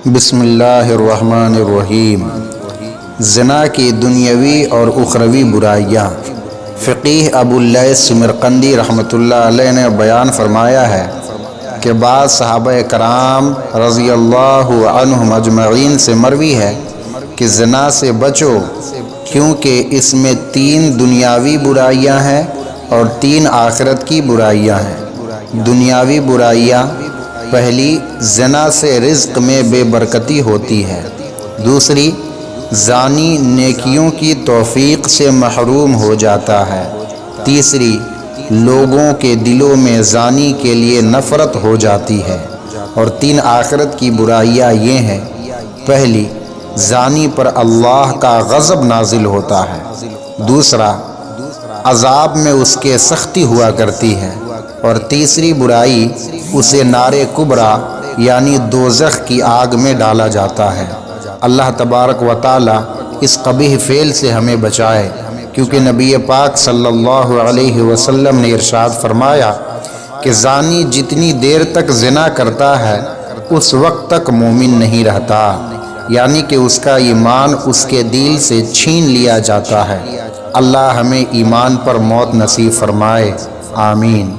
بسم اللہ الرحمن الرحیم۔ زنا کی دنیاوی اور اخروی برائیاں۔ فقیہ ابو اللیث سمرقندی رحمۃ اللہ علیہ نے بیان فرمایا ہے کہ بعض صحابہ کرام رضی اللہ عنہم اجمعین سے مروی ہے کہ زنا سے بچو، کیونکہ اس میں 3 دنیاوی برائیاں ہیں اور 3 آخرت کی برائیاں ہیں۔ دنیاوی برائیاں: پہلی، زنا سے رزق میں بے برکتی ہوتی ہے۔ دوسری، زانی نیکیوں کی توفیق سے محروم ہو جاتا ہے۔ تیسری، لوگوں کے دلوں میں زانی کے لیے نفرت ہو جاتی ہے۔ اور 3 آخرت کی برائیاں یہ ہیں: پہلی، زانی پر اللہ کا غضب نازل ہوتا ہے۔ دوسرا، عذاب میں اس کے سختی ہوا کرتی ہے۔ اور تیسری برائی، اسے نار کبریٰ یعنی دوزخ کی آگ میں ڈالا جاتا ہے۔ اللہ تبارک و تعالی اس قبیح فعل سے ہمیں بچائے، کیونکہ نبی پاک صلی اللہ علیہ وسلم نے ارشاد فرمایا کہ زانی جتنی دیر تک زنا کرتا ہے اس وقت تک مومن نہیں رہتا، یعنی کہ اس کا ایمان اس کے دل سے چھین لیا جاتا ہے۔ اللہ ہمیں ایمان پر موت نصیب فرمائے، آمین۔